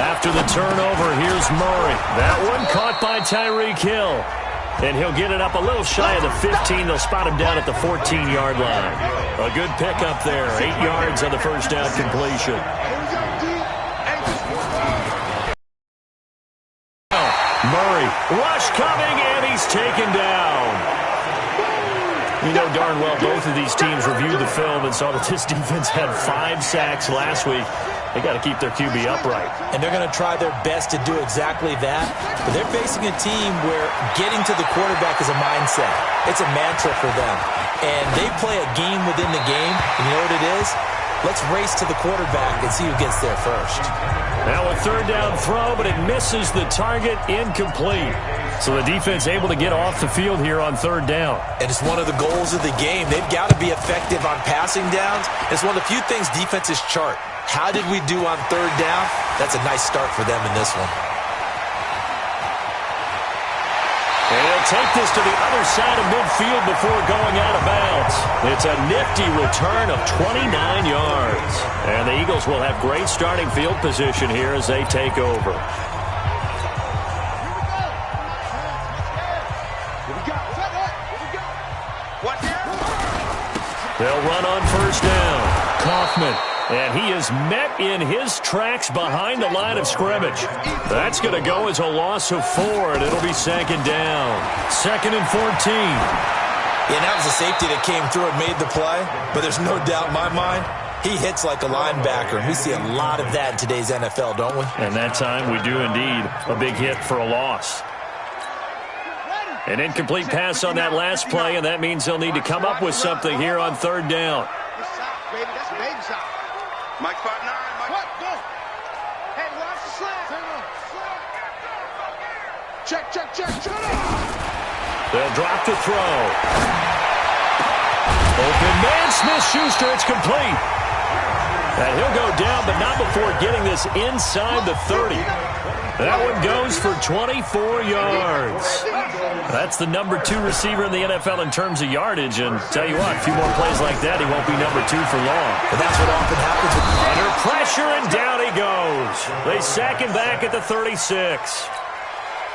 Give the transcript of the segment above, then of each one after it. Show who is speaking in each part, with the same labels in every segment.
Speaker 1: After the turnover, here's Murray. That one caught by Tyreek Hill. And he'll get it up a little shy of the 15. They'll spot him down at the 14-yard line. A good pickup there. 8 yards on the first down completion. Murray, rush coming, and he's taken down. You know darn well both of these teams reviewed the film and saw that this defense had 5 sacks last week. They got to keep their QB upright.
Speaker 2: And they're going to try their best to do exactly that. But they're facing a team where getting to the quarterback is a mindset. It's a mantra for them. And they play a game within the game. And you know what it is? Let's race to the quarterback and see who gets there first.
Speaker 1: Now a third down throw, but it misses the target, incomplete. So the defense able to get off the field here on third down.
Speaker 2: And it's one of the goals of the game. They've got to be effective on passing downs. It's one of the few things defenses chart. How did we do on third down? That's a nice start for them in this one.
Speaker 1: And he'll take this to the other side of midfield before going out of bounds. It's a nifty return of 29 yards. And the Eagles will have great starting field position here as they take over. They'll run on first down. Kaufman. And he is met in his tracks behind the line of scrimmage. That's going to go as a loss of 4, and it'll be second down. 2nd and 14.
Speaker 2: Yeah, that was a safety that came through and made the play. But there's no doubt in my mind, he hits like a linebacker. And we see a lot of that in today's NFL, don't we?
Speaker 1: And that time we do indeed. A big hit for a loss. An incomplete pass on that last play, and that means they'll need to come up with something here on third down.
Speaker 3: Mike 5'9", Mike. What? Go. Hey, watch the slant. Check.
Speaker 1: They'll drop the throw. Open man, Smith-Schuster, it's complete. And he'll go down, but not before getting this inside the 30. That one goes for 24 yards. That's the number 2 receiver in the NFL in terms of yardage. And tell you what, a few more plays like that, he won't be number 2 for long.
Speaker 2: But that's what often happens.
Speaker 1: Under pressure, and down he goes. They sack him back at the 36.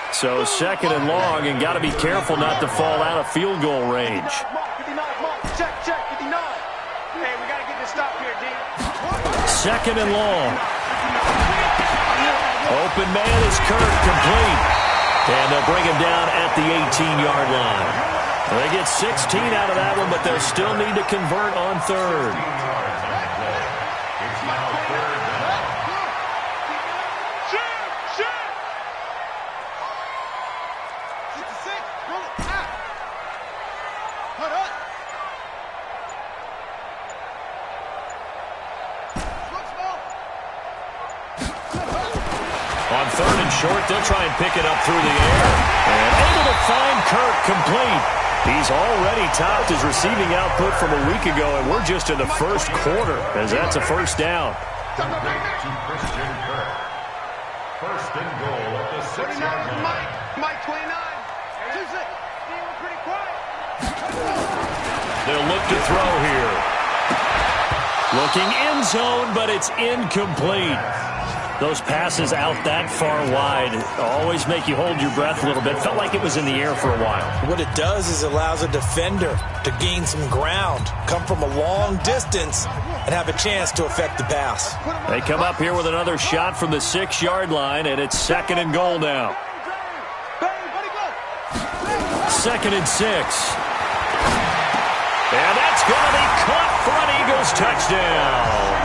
Speaker 1: So 2nd and long, and got to be careful not to fall out of field goal range.
Speaker 3: Check, 59. Hey, we got to get this stop here, D.
Speaker 1: 2nd and long. Open man is Kirk, complete. And they'll bring him down at the 18-yard line. They get 16 out of that one, but they'll still need to convert on third. On third and short, they'll try and pick it up through the air. And able to find Kirk, complete. He's already topped his receiving output from a week ago, and we're just in the first quarter, as that's a first down.
Speaker 4: First and goal at the 6-yard line.
Speaker 3: Mike 29. Pretty quiet.
Speaker 1: They'll look to throw here. Looking end zone, but it's incomplete. Those passes out that far wide always make you hold your breath a little bit. Felt like it was in the air for a while.
Speaker 2: What it does is it allows a defender to gain some ground, come from a long distance, and have a chance to affect the pass.
Speaker 1: They come up here with another shot from the 6-yard line, and it's 2nd and goal now. 2nd and 6. And that's going to be caught for an Eagles touchdown.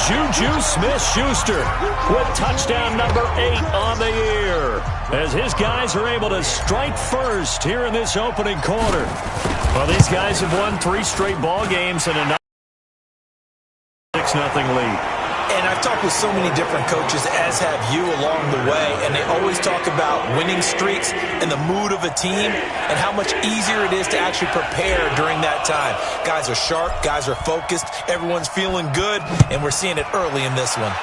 Speaker 1: Juju Smith-Schuster with touchdown number 8 on the year, as his guys are able to strike first here in this opening quarter. Well, these guys have won 3 straight ball games and a 6-0 lead.
Speaker 2: And I've talked with so many different coaches, as have you, along the way, and they always talk about winning streaks and the mood of a team and how much easier it is to actually prepare during that time. Guys are sharp, guys are focused, everyone's feeling good, and we're seeing it early in this one.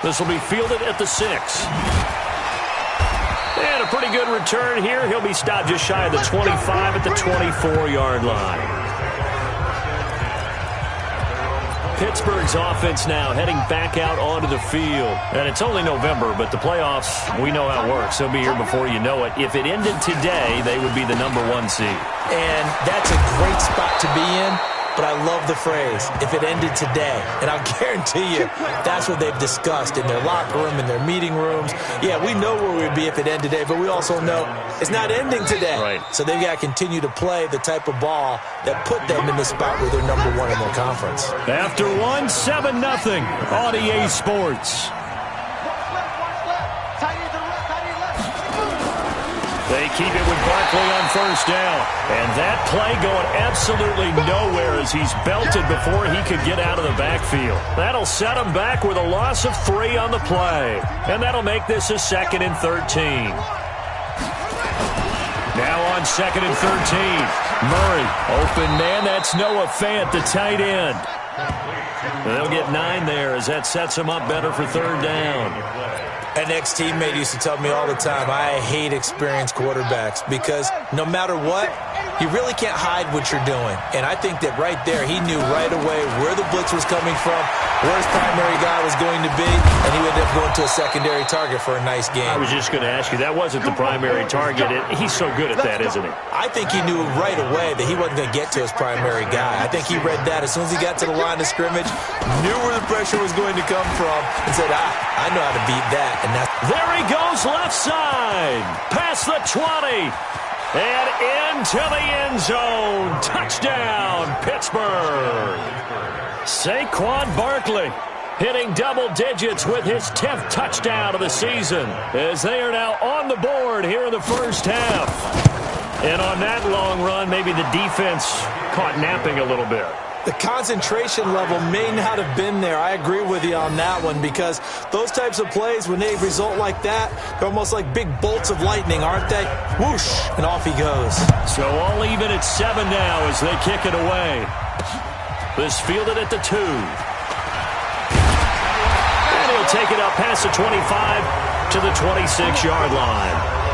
Speaker 1: This will be fielded at the 6. And a pretty good return here. He'll be stopped just shy of the 25 at the 24-yard line. Pittsburgh's offense now heading back out onto the field. And it's only November, but the playoffs, we know how it works. They'll be here before you know it. If it ended today, they would be the #1 seed.
Speaker 2: And that's a great spot to be in. But I love the phrase, if it ended today. And I'll guarantee you, that's what they've discussed in their locker room, in their meeting rooms. Yeah, we know where we'd be if it ended today, but we also know it's not ending today.
Speaker 1: Right.
Speaker 2: So they've got to continue to play the type of ball that put them in the spot where they're #1 in their conference.
Speaker 1: After one, 7-0 on EA Sports. They keep it with Barkley on first down. And that play going absolutely nowhere as he's belted before he could get out of the backfield. That'll set him back with a loss of 3 on the play. And that'll make this a 2nd and 13. Now on 2nd and 13. Murray, open man, that's Noah Fant, the tight end. They'll get 9 there as that sets him up better for 3rd down.
Speaker 2: An ex-teammate used to tell me all the time, I hate experienced quarterbacks because no matter what, you really can't hide what you're doing. And I think that right there, he knew right away where the blitz was coming from, where his primary guy was going to be, and he would end up going to a secondary target for a nice game.
Speaker 1: I was just going to ask you, that wasn't the primary target. He's so good at that, isn't he?
Speaker 2: I think he knew right away that he wasn't going to get to his primary guy. I think he read that as soon as he got to the line of scrimmage, knew where the pressure was going to come from, and said, I know how to beat that. And
Speaker 1: there he goes left side, past the 20, and into the end zone. Touchdown, Pittsburgh. Saquon Barkley hitting double digits with his 10th touchdown of the season as they are now on the board here in the first half. And on that long run, maybe the defense caught napping a little bit.
Speaker 2: The concentration level may not have been there. I agree with you on that one because those types of plays, when they result like that, they're almost like big bolts of lightning, aren't they? Whoosh, and off he goes.
Speaker 1: So all even at 7 now as they kick it away. This fielded at the 2. And he'll take it up past the 25 to the 26-yard line.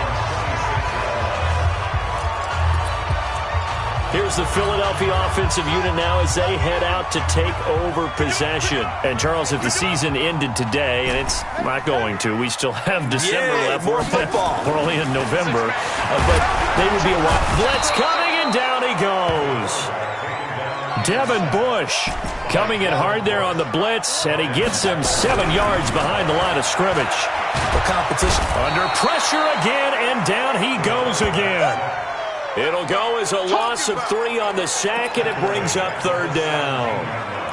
Speaker 1: Here's the Philadelphia offensive unit now as they head out to take over possession. And, Charles, if the season ended today, and it's not going to, we still have December left.
Speaker 2: More football.
Speaker 1: We're only in November. But they would be a while. Blitz coming, and down he goes. Devin Bush coming in hard there on the blitz, and he gets him 7 yards behind the line of scrimmage.
Speaker 2: The competition.
Speaker 1: Under pressure again, and down he goes again. It'll go as a loss of 3 on the sack, and it brings up 3rd down.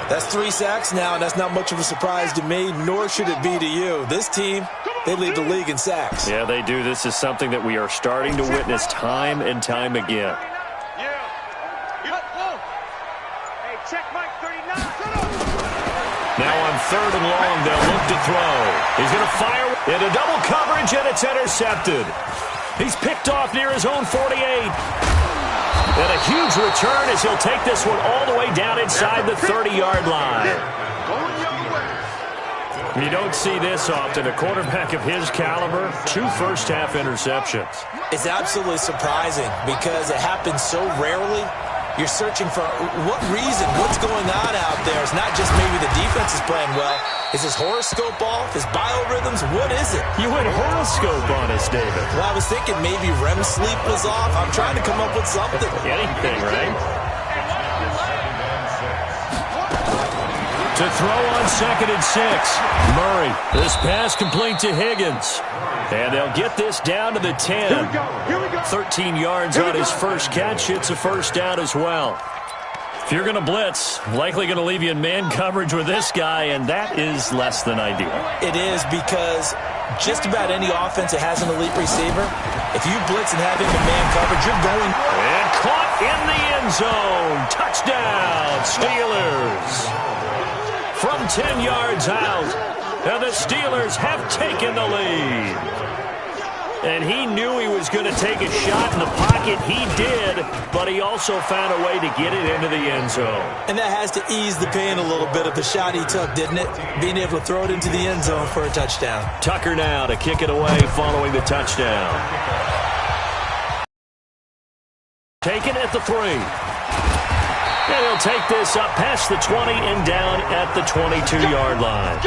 Speaker 2: That's 3 sacks now, and that's not much of a surprise to me, nor should it be to you. This team, they lead the league in sacks.
Speaker 1: Yeah, they do. This is something that we are starting to witness time and time again. Now on 3rd and long, they'll look to throw. He's going to fire into double coverage, and it's intercepted. He's picked off near his own 48. And a huge return as he'll take this one all the way down inside the 30-yard line. You don't see this often. A quarterback of his caliber, 2 first-half interceptions.
Speaker 2: It's absolutely surprising because it happens so rarely. You're searching for what reason, what's going on out there. It's not just maybe the defense is playing well. Is his horoscope off? His biorhythms? What is it?
Speaker 1: You went horoscope on us, David.
Speaker 2: Well, I was thinking maybe REM sleep was off. I'm trying to come up with something.
Speaker 1: Anything, right? To throw on 2nd and 6. Murray, this pass complete to Higgins. And they'll get this down to the 10. 13 yards on his first catch. It's a first down as well. If you're going to blitz, likely going to leave you in man coverage with this guy, and that is less than ideal.
Speaker 2: It is because just about any offense that has an elite receiver, if you blitz and have him in man coverage, you're going.
Speaker 1: And caught in the end zone. Touchdown, Steelers. From 10 yards out, and the Steelers have taken the lead. And he knew he was going to take a shot in the pocket. He did, but he also found a way to get it into the end zone.
Speaker 2: And that has to ease the pain a little bit of the shot he took, didn't it? Being able to throw it into the end zone for a touchdown.
Speaker 1: Tucker now to kick it away following the touchdown. Taken at the 3. And he'll take this up past the 20 and down at the 22-yard line.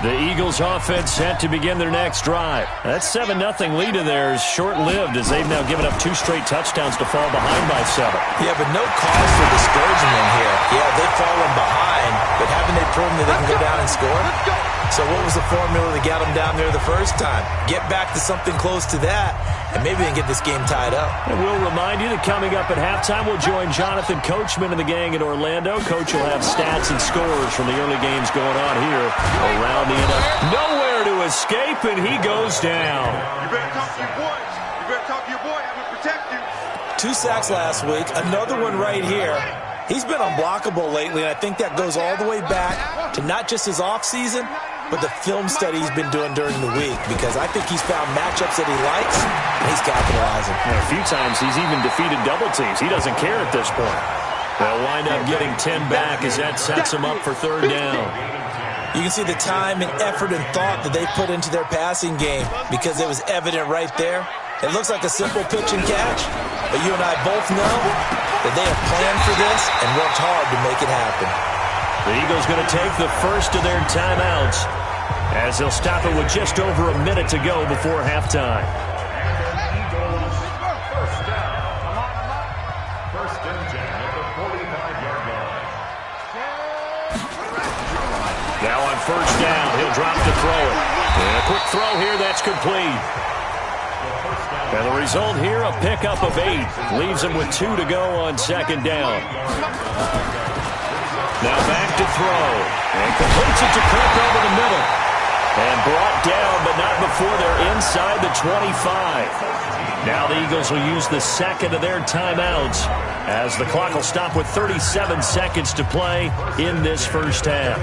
Speaker 1: The Eagles offense set to begin their next drive. That 7-0 lead of theirs short-lived as they've now given up 2 straight touchdowns to fall behind by 7.
Speaker 2: Yeah, but no cause for discouragement here. Yeah, they've fallen behind, but haven't they proven that they can go down and score? So what was the formula that got them down there the first time? Get back to something close to that, and maybe they can get this game tied up.
Speaker 1: And we'll remind you that coming up at halftime, we'll join Jonathan Coachman and the gang in Orlando. Coach will have stats and scores from the early games going on here around the NFL. Nowhere to escape, and he goes down.
Speaker 3: You better talk to your boys. You better talk to your boy. I'm going to protect you.
Speaker 2: 2 sacks last week, another one right here. He's been unblockable lately, and I think that goes all the way back to not just his offseason, but the film study he's been doing during the week, because I think he's found matchups that he likes, and he's capitalizing.
Speaker 1: And a few times he's even defeated double teams. He doesn't care at this point. They'll wind up getting 10 back as that sets him up for 3rd down.
Speaker 2: You can see the time and effort and thought that they put into their passing game because it was evident right there. It looks like a simple pitch and catch, but you and I both know that they have planned for this and worked hard to make it happen.
Speaker 1: The Eagles going to take the first of their timeouts as they'll stop it with just over a minute to go before halftime.
Speaker 4: Eagles, first down. First and 10 at the 45-yard line.
Speaker 1: Now on first down, he'll drop to throw it. And a quick throw here, that's complete. And the result here, a pickup of 8. Leaves him with 2 to go on 2nd down. Now back to throw. And completes it to Kirk over the middle. And brought down, but not before they're inside the 25. Now the Eagles will use the second of their timeouts as the clock will stop with 37 seconds to play in this first half.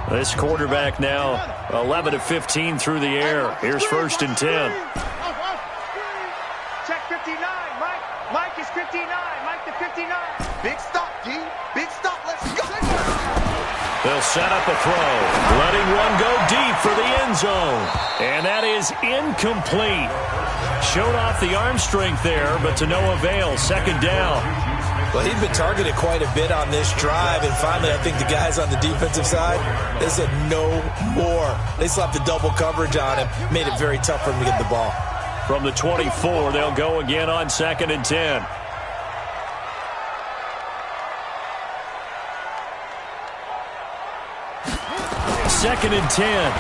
Speaker 1: This quarterback now 11 of 15 through the air. Here's 1st and 10.
Speaker 3: Check 59, Mike. Mike is 59. Mike to 59. Big stop, D. Big stop. Let's go.
Speaker 1: They'll set up a throw. Letting one go deep for the end zone. And that is incomplete. Showed off the arm strength there, but to no avail. 2nd down.
Speaker 2: Well, he'd been targeted quite a bit on this drive, and finally I think the guys on the defensive side, they said no more. They slapped the double coverage on him, made it very tough for him to get the ball.
Speaker 1: From the 24, they'll go again on 2nd and 10. Second and 10.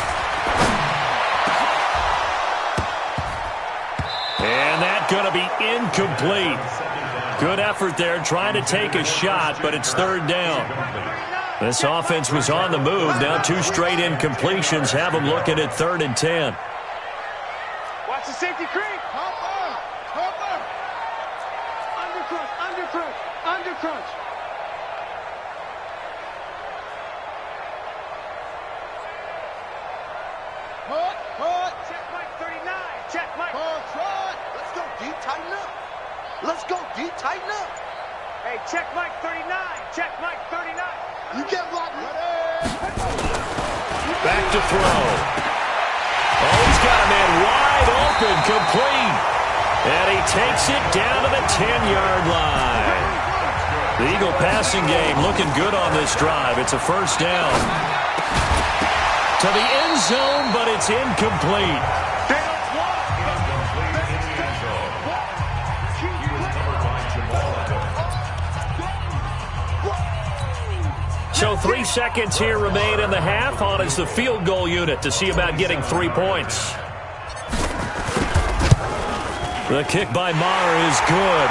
Speaker 1: And that's going to be incomplete. Good effort there, trying to take a shot, but it's 3rd down. This offense was on the move. Now 2 straight incompletions have them looking at 3rd and 10.
Speaker 3: Watch the safety creep. Hopper. Under crunch. Check Mike 39. Check Mike.
Speaker 5: Let's go deep, tighten up. Let's go deep, tighten up.
Speaker 3: Hey, check Mike 39. Check Mike 39.
Speaker 5: You get Rodney.
Speaker 1: Back to throw. Oh, he's got a man wide open, complete. And he takes it down to the 10-yard line. The Eagle passing game looking good on this drive. It's a 1st down. To the end zone, but it's incomplete. So 3 seconds here remain in the half. On is the field goal unit to see about getting 3 points. The kick by Maher is good.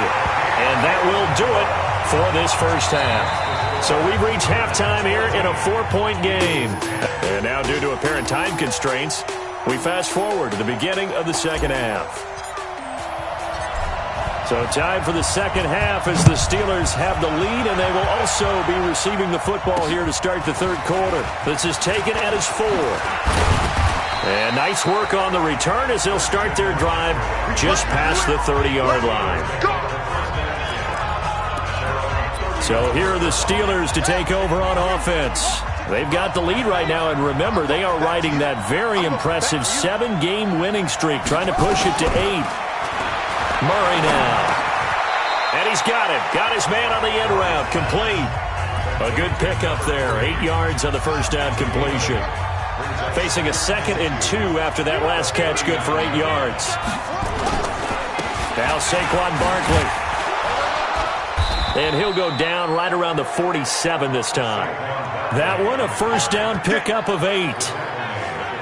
Speaker 1: And that will do it for this first half. So we've reached halftime here in a 4-point game. And now, due to apparent time constraints, we fast forward to the beginning of the second half. So time for the second half as the Steelers have the lead, and they will also be receiving the football here to start the 3rd quarter. This is taken at his 4. And nice work on the return as they'll start their drive just past the 30-yard line. So here are the Steelers to take over on offense. They've got the lead right now, and remember, they are riding that very impressive 7-game winning streak, trying to push it to 8. Murray now. And he's got it. Got his man on the end route. Complete. A good pickup there. 8 yards on the first down completion. Facing a 2nd and 2 after that last catch. Good for 8 yards. Now Saquon Barkley. And he'll go down right around the 47 this time. That one, a first down pickup of 8.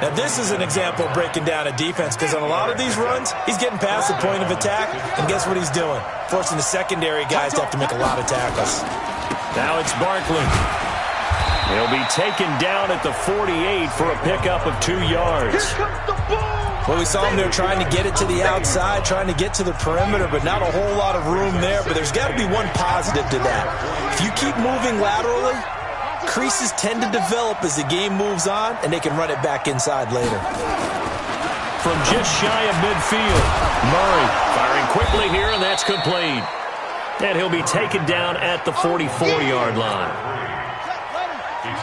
Speaker 2: Now, this is an example of breaking down a defense, because on a lot of these runs, he's getting past the point of attack, and guess what he's doing? Forcing the secondary guys to have to make a lot of tackles.
Speaker 1: Now it's Barkley. He'll be taken down at the 48 for a pickup of 2 yards.
Speaker 2: Well, we saw him there trying to get it to the outside, trying to get to the perimeter, but not a whole lot of room there. But there's got to be one positive to that. If you keep moving laterally, creases tend to develop as the game moves on, and they can run it back inside later.
Speaker 1: From just shy of midfield, Murray firing quickly here, and that's complete. And he'll be taken down at the 44-yard line.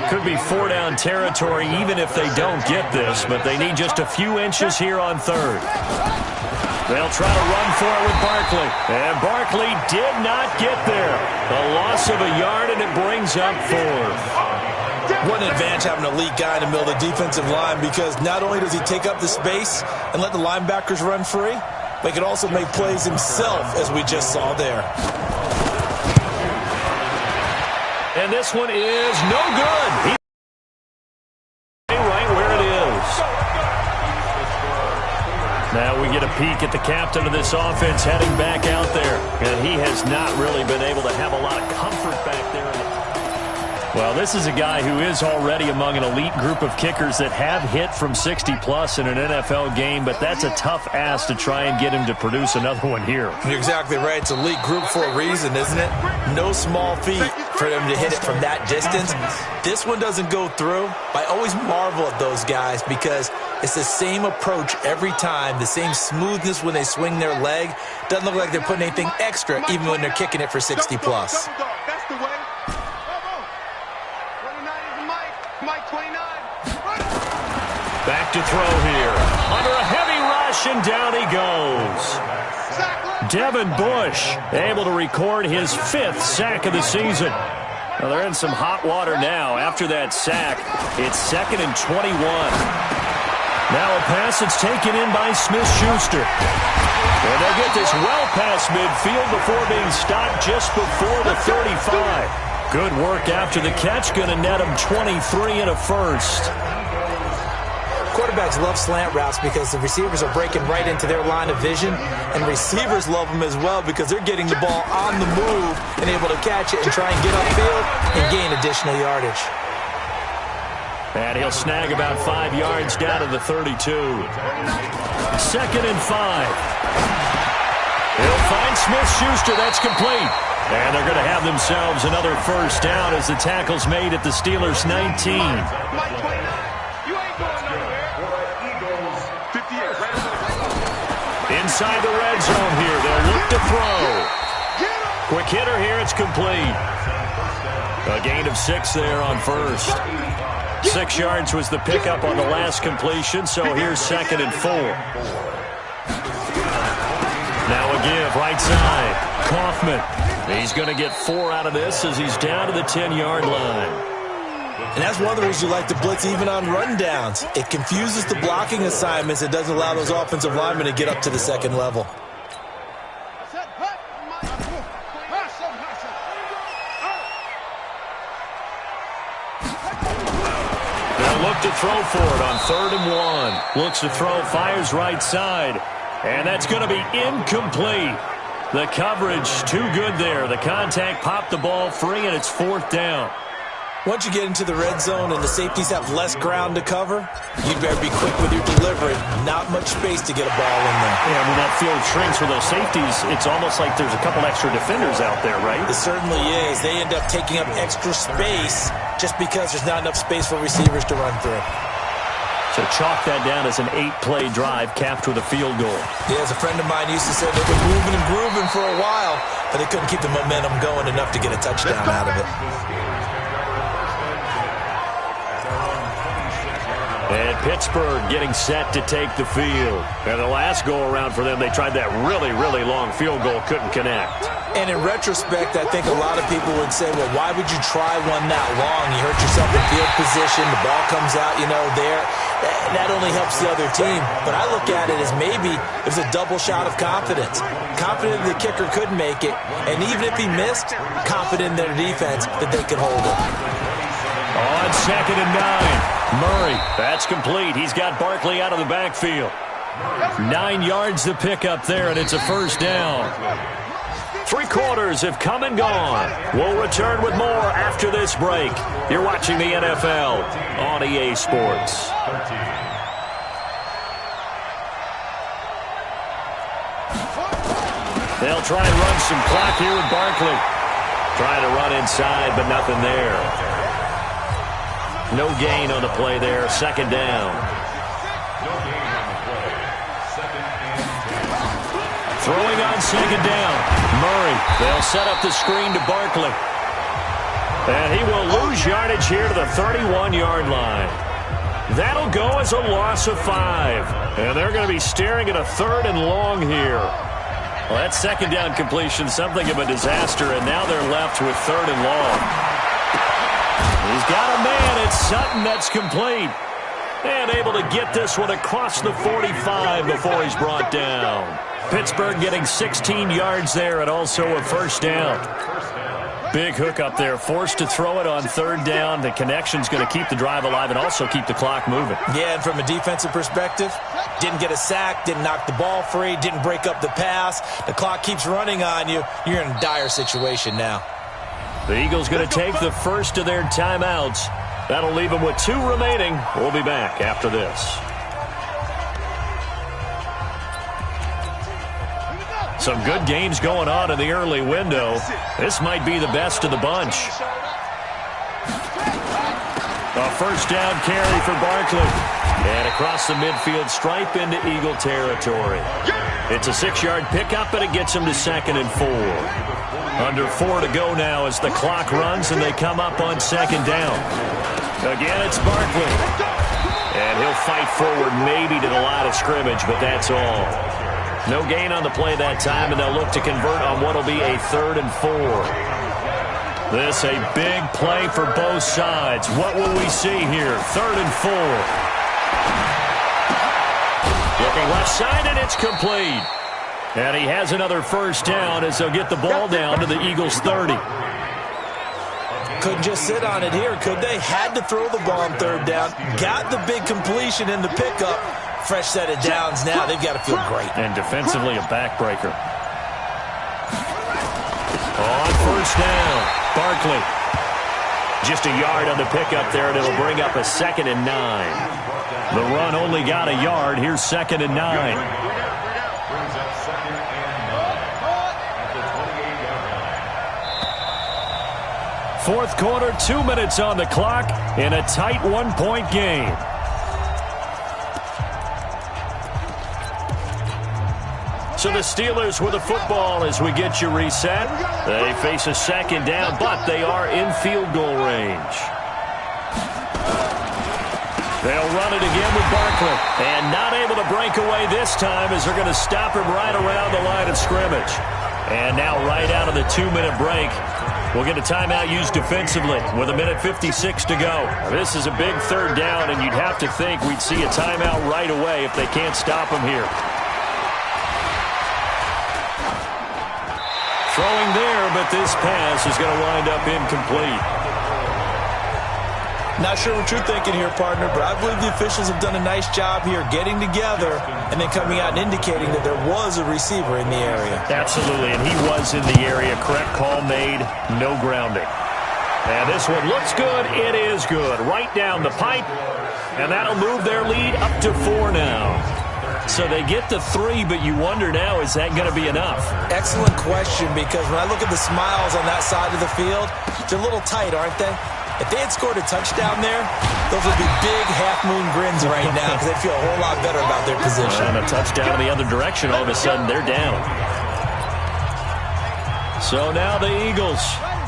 Speaker 1: Could be 4-down territory even if they don't get this, but they need just a few inches here on 3rd. They'll try to run for it with Barkley. And Barkley did not get there. A loss of a yard, and it brings up 4th.
Speaker 2: What an advantage having an elite guy in the middle of the defensive line, because not only does he take up the space and let the linebackers run free, but he can also make plays himself, as we just saw there.
Speaker 1: And this one is no good. Right where it is. Now we get a peek at the captain of this offense heading back out there. And he has not really been able to have a lot of comfort back there. Well, this is a guy who is already among an elite group of kickers that have hit from 60-plus in an NFL game, but that's a tough ask to try and get him to produce another one here.
Speaker 2: You're exactly right. It's a elite group for a reason, isn't it? No small feat for them to hit it from that distance. This one doesn't go through. I always marvel at those guys because it's the same approach every time, the same smoothness when they swing their leg. Doesn't look like they're putting anything extra even when they're kicking it for 60-plus.
Speaker 3: That's the way.
Speaker 1: Back to throw here. Under a heavy rush, and down he goes. Devin Bush able to record his 5th sack of the season. Well, they're in some hot water now. After that sack, it's 2nd and 21. Now a pass that's taken in by Smith-Schuster. And they get this well past midfield before being stopped just before the 35. Good work after the catch. Going to net him 23 and a first.
Speaker 2: Quarterbacks love slant routes because the receivers are breaking right into their line of vision, and receivers love them as well because they're getting the ball on the move and able to catch it and try and get upfield and gain additional yardage.
Speaker 1: And he'll snag about 5 yards down to the 32. 2nd and 5. He'll find Smith-Schuster. That's complete. And they're going to have themselves another first down as the tackle's made at the Steelers' 19. Inside the red zone here. They'll look to throw. Quick hitter here. It's complete. A gain of 6 there on first. 6 yards was the pickup on the last completion, so here's 2nd and 4. Now a give right side. Kaufman. He's going to get 4 out of this as he's down to the 10-yard line.
Speaker 2: And that's one of the reasons you like to blitz even on rundowns. It confuses the blocking assignments. It doesn't allow those offensive linemen to get up to the 2nd level.
Speaker 1: They'll look to throw for it on 3rd and 1. Looks to throw, fires right side. And that's going to be incomplete. The coverage too good there. The contact popped the ball free, and it's 4th down.
Speaker 2: Once you get into the red zone and the safeties have less ground to cover, you'd better be quick with your delivery. Not much space to get a ball in there.
Speaker 1: Yeah, when that field shrinks for those safeties, it's almost like there's a couple extra defenders out there, right?
Speaker 2: It certainly is. They end up taking up extra space just because there's not enough space for receivers to run through.
Speaker 1: So chalk that down as an 8-play drive capped with a field goal.
Speaker 2: Yeah, as a friend of mine used to say, they've been moving and grooving for a while, but they couldn't keep the momentum going enough to get a touchdown out of it.
Speaker 1: And Pittsburgh getting set to take the field. And the last go-around for them, they tried that really, really long field goal, couldn't connect.
Speaker 2: And in retrospect, I think a lot of people would say, well, why would you try one that long? You hurt yourself in field position, the ball comes out, there. That only helps the other team. But I look at it as maybe it was a double shot of confidence. Confident the kicker could make it, and even if he missed, confident in their defense that they could hold it.
Speaker 1: On 2nd and 9, Murray, that's complete. He's got Barkley out of the backfield. 9 yards to pick up there, and it's a first down. 3 quarters have come and gone. We'll return with more after this break. You're watching the NFL on EA Sports. They'll try and run some clock here with Barkley. Trying to run inside, but nothing there. No gain on the play there. 2nd down. Throwing on 2nd down. Murray. They'll set up the screen to Barkley. And he will lose yardage here to the 31-yard line. That'll go as a loss of 5. And they're going to be staring at a 3rd and long here. Well, that 2nd down completion, something of a disaster, and now they're left with 3rd and long. He's got a man. It's Sutton that's complete. And able to get this one across the 45 before he's brought down. Pittsburgh getting 16 yards there and also a first down. Big hook up there. Forced to throw it on 3rd down. The connection's going to keep the drive alive and also keep the clock moving.
Speaker 2: Yeah, and from a defensive perspective, didn't get a sack, didn't knock the ball free, didn't break up the pass. The clock keeps running on you. You're in a dire situation now.
Speaker 1: The Eagles going to take the first of their timeouts. That'll leave them with 2 remaining. We'll be back after this. Some good games going on in the early window. This might be the best of the bunch. A first down carry for Barkley. And across the midfield stripe into Eagle territory. It's a 6-yard pickup, and it gets him to 2nd and 4. Under 4 to go now as the clock runs, and they come up on 2nd down. Again, it's Barkley. And he'll fight forward maybe to the line of scrimmage, but that's all. No gain on the play that time, and they'll look to convert on what will be a 3rd and 4. This a big play for both sides. What will we see here? 3rd and 4. Looking left side, and it's complete. And he has another first down as they'll get the ball down to the Eagles' 30.
Speaker 2: Couldn't just sit on it here, could they? Had to throw the ball on 3rd down. Got the big completion in the pickup. Fresh set of downs now. They've got to feel great.
Speaker 1: And defensively, a backbreaker. On first down, Barkley. Just a yard on the pickup there, and it'll bring up a 2nd and 9. The run only got a yard. Here's 2nd and 9. Fourth quarter, 2 minutes on the clock in a tight 1-point game. So the Steelers with the football as we get you reset. They face a 2nd down, but they are in field goal range. They'll run it again with Barkley. And not able to break away this time as they're going to stop him right around the line of scrimmage. And now right out of the 2-minute break, we'll get a timeout used defensively with 1:56 to go. This is a big 3rd down, and you'd have to think we'd see a timeout right away if they can't stop him here. Throwing there, but this pass is going to wind up incomplete.
Speaker 2: Not sure what you're thinking here, partner, but I believe the officials have done a nice job here getting together and then coming out and indicating that there was a receiver in the area.
Speaker 1: Absolutely, and he was in the area. Correct call made, no grounding. And this one looks good. It is good. Right down the pipe, and that'll move their lead up to 4 now. So they get to 3, but you wonder now, is that going to be enough?
Speaker 2: Excellent question, because when I look at the smiles on that side of the field, they're a little tight, aren't they? If they had scored a touchdown there, those would be big half-moon grins right now because they'd feel a whole lot better about their position.
Speaker 1: And a touchdown in the other direction, all of a sudden they're down. So now the Eagles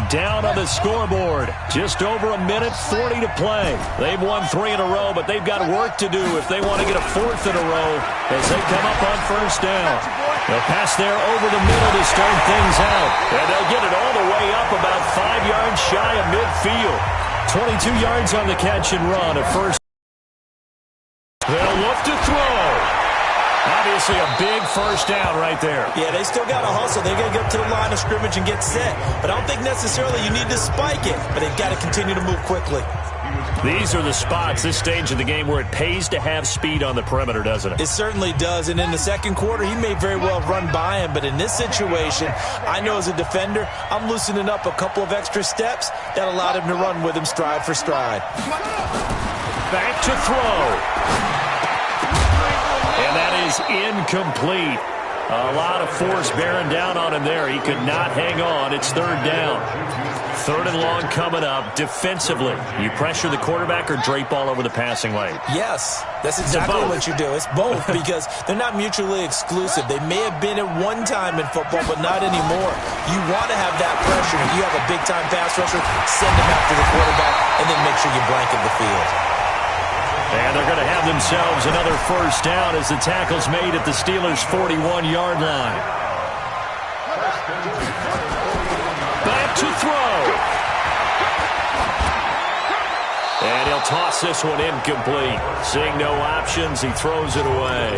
Speaker 1: down on the scoreboard. Just over a minute 40 to play. They've won 3 in a row, but they've got work to do if they want to get a 4th in a row as they come up on first down. They'll pass there over the middle to start things out. And they'll get it all the way up about 5 yards shy of midfield. 22 yards on the catch and run at first. They'll look to throw. Obviously a big first down right there.
Speaker 2: Yeah, they still got to hustle. They got to get to the line of scrimmage and get set. But I don't think necessarily you need to spike it. But they've got to continue to move quickly.
Speaker 1: These are the spots, this stage of the game, where it pays to have speed on the perimeter, doesn't it?
Speaker 2: It certainly does. And in the second quarter, he may very well run by him. But in this situation, I know as a defender, I'm loosening up a couple of extra steps that allowed him to run with him stride for stride.
Speaker 1: Back to throw. And that is incomplete. A lot of force bearing down on him there. He could not hang on. It's 3rd down. 3rd and long coming up. Defensively, you pressure the quarterback or drape all over the passing lane?
Speaker 2: Yes, that's exactly what you do. It's both because they're not mutually exclusive. They may have been at one time in football, but not anymore. You want to have that pressure. If you have a big-time pass rusher, send him after the quarterback, and then make sure you blanket the field.
Speaker 1: And they're going to have themselves another first down as the tackle's made at the Steelers' 41-yard line. Back to throw. And he'll toss this one incomplete. Seeing no options, he throws it away.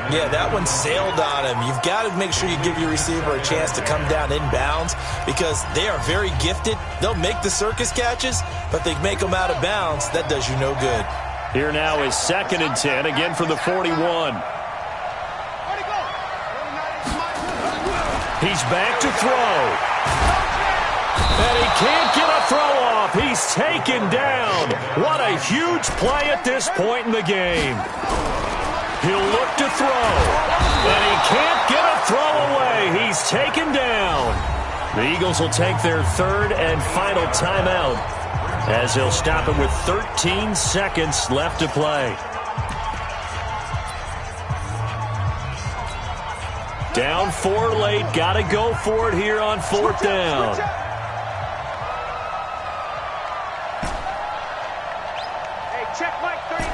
Speaker 2: Yeah, that one sailed on him. You've got to make sure you give your receiver a chance to come down inbounds because they are very gifted. They'll make the circus catches, but they make them out of bounds. That does you no good.
Speaker 1: Here now is 2nd and 10, again from the 41. He's back to throw. And he can't get a throw off. He's taken down. What a huge play at this point in the game. He'll look to throw. And he can't get a throw away. He's taken down. The Eagles will take their 3rd and final timeout, as they'll stop it with 13 seconds left to play. Down 4 late. Got to go for it here on 4th down.
Speaker 3: Hey, check Mike 39.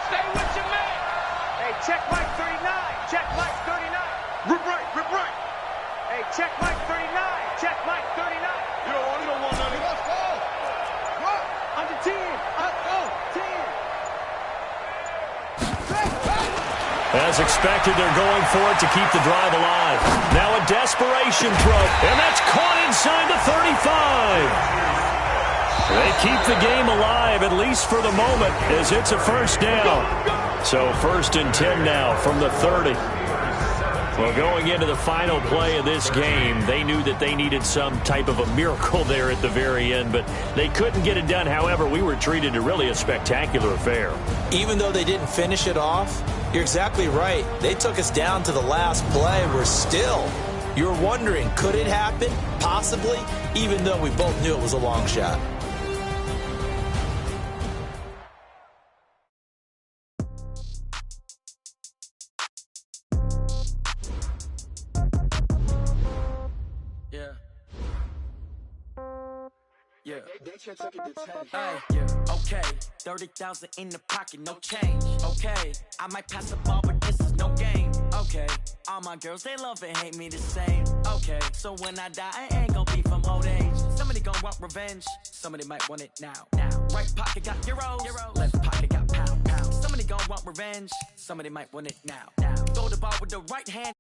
Speaker 3: Stay with your man. Hey, check Mike 39. Check Mike 39. Rip right, rip right. Hey, check Mike 39. Check Mike 39. You don't want nothing. Let's go. What? Under 10. Go. 10.
Speaker 1: As expected, they're going for it to keep the drive alive. Now a desperation throw, and that's caught inside the 35. They keep the game alive, at least for the moment, as it's a first down. So 1st and 10 now from the 30. Well, going into the final play of this game, they knew that they needed some type of a miracle there at the very end, but they couldn't get it done. However, we were treated to really a spectacular affair.
Speaker 2: Even though they didn't finish it off, you're exactly right. They took us down to the last play. We're still. You're wondering, could it happen? Possibly, even though we both knew it was a long shot.
Speaker 6: Yeah. Hey, yeah. Okay. 30,000 in the pocket, no change. Okay. I might pass the ball, but this is no game. Okay. All my girls, they love and hate me the same. Okay. So when I die, I ain't gonna be from old age. Somebody gonna want revenge. Somebody might want it now. Right pocket got euros. Left pocket got pound. Somebody gonna want revenge. Somebody might want it now. Throw the ball with the right hand.